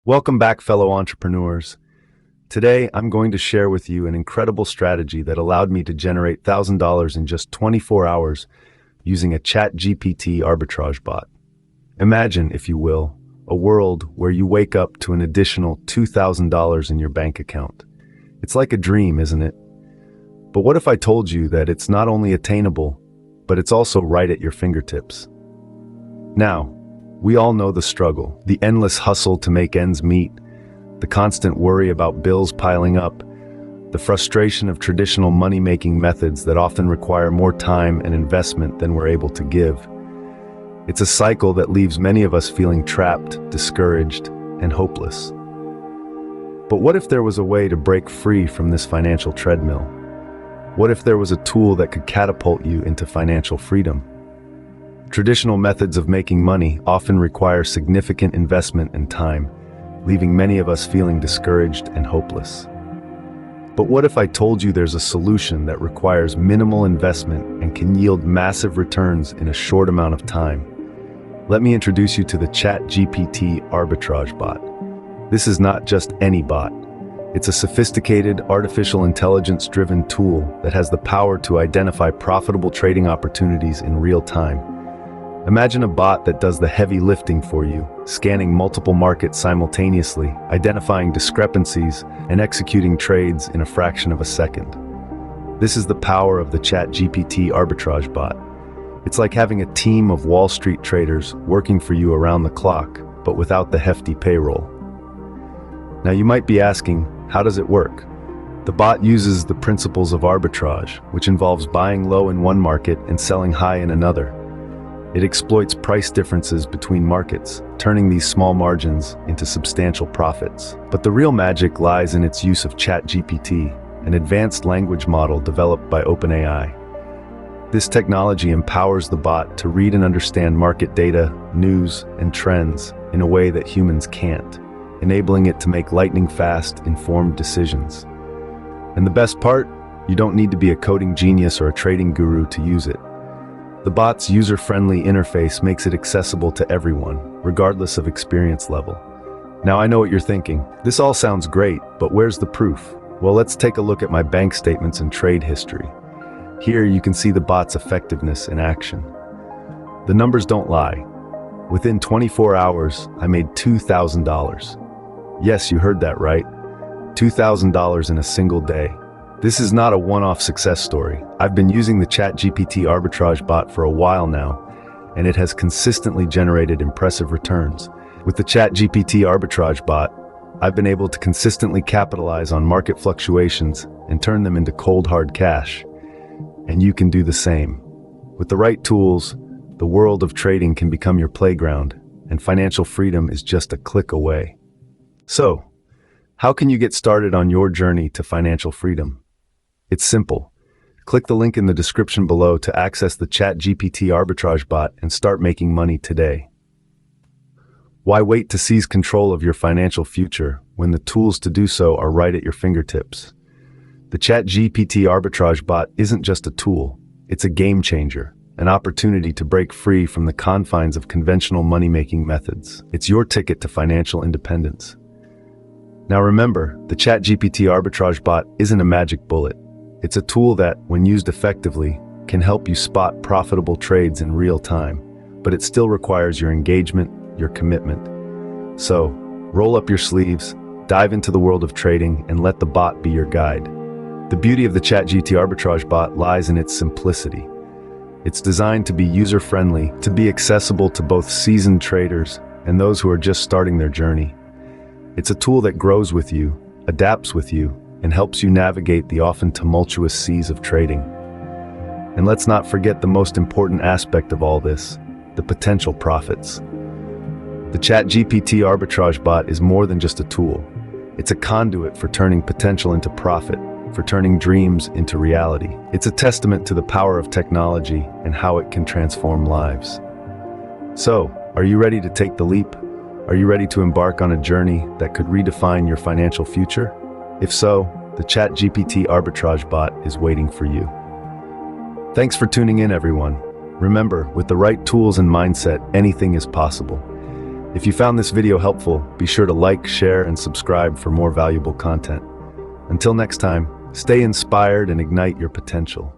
Welcome back, fellow entrepreneurs. Today, I'm going to share with you an incredible strategy that allowed me to generate $1,000 in just 24 hours using a ChatGPT arbitrage bot. Imagine, if you will, a world where you wake up to an additional $2,000 in your bank account. It's like a dream, isn't it? But what if I told you that it's not only attainable, but it's also right at your fingertips? Now, we all know the struggle, the endless hustle to make ends meet, the constant worry about bills piling up, the frustration of traditional money-making methods that often require more time and investment than we're able to give. It's a cycle that leaves many of us feeling trapped, discouraged, and hopeless. But what if there was a way to break free from this financial treadmill? What if there was a tool that could catapult you into financial freedom? Traditional methods of making money often require significant investment and time, leaving many of us feeling discouraged and hopeless. But what if I told you there's a solution that requires minimal investment and can yield massive returns in a short amount of time? Let me introduce you to the ChatGPT arbitrage bot. This is not just any bot. It's a sophisticated, artificial intelligence-driven tool that has the power to identify profitable trading opportunities in real time. Imagine a bot that does the heavy lifting for you, scanning multiple markets simultaneously, identifying discrepancies, and executing trades in a fraction of a second. This is the power of the ChatGPT arbitrage bot. It's like having a team of Wall Street traders working for you around the clock, but without the hefty payroll. Now you might be asking, how does it work? The bot uses the principles of arbitrage, which involves buying low in one market and selling high in another. It exploits price differences between markets, turning these small margins into substantial profits. But the real magic lies in its use of ChatGPT, an advanced language model developed by OpenAI. This technology empowers the bot to read and understand market data, news, and trends in a way that humans can't, enabling it to make lightning-fast, informed decisions. And the best part? You don't need to be a coding genius or a trading guru to use it. The bot's user-friendly interface makes it accessible to everyone, regardless of experience level. Now I know what you're thinking. This all sounds great, but where's the proof? Well, let's take a look at my bank statements and trade history. Here you can see the bot's effectiveness in action. The numbers don't lie. Within 24 hours, I made $2,000. Yes, you heard that right. $2,000 in a single day. This is not a one-off success story. I've been using the ChatGPT arbitrage bot for a while now, and it has consistently generated impressive returns. With the ChatGPT arbitrage bot, I've been able to consistently capitalize on market fluctuations and turn them into cold hard cash. And you can do the same. With the right tools, the world of trading can become your playground, and financial freedom is just a click away. So, how can you get started on your journey to financial freedom? It's simple. Click the link in the description below to access the ChatGPT arbitrage bot and start making money today. Why wait to seize control of your financial future when the tools to do so are right at your fingertips? The ChatGPT arbitrage bot isn't just a tool, it's a game changer, an opportunity to break free from the confines of conventional money-making methods. It's your ticket to financial independence. Now remember, the ChatGPT arbitrage bot isn't a magic bullet. It's a tool that, when used effectively, can help you spot profitable trades in real time, but it still requires your engagement, your commitment. So, roll up your sleeves, dive into the world of trading, and let the bot be your guide. The beauty of the ChatGPT arbitrage bot lies in its simplicity. It's designed to be user-friendly, to be accessible to both seasoned traders and those who are just starting their journey. It's a tool that grows with you, adapts with you, and helps you navigate the often tumultuous seas of trading. And let's not forget the most important aspect of all this, the potential profits. The ChatGPT arbitrage bot is more than just a tool. It's a conduit for turning potential into profit, for turning dreams into reality. It's a testament to the power of technology and how it can transform lives. So, are you ready to take the leap? Are you ready to embark on a journey that could redefine your financial future? If so, the ChatGPT arbitrage bot is waiting for you. Thanks for tuning in, everyone. Remember, with the right tools and mindset, anything is possible. If you found this video helpful, be sure to like, share, and subscribe for more valuable content. Until next time, stay inspired and ignite your potential.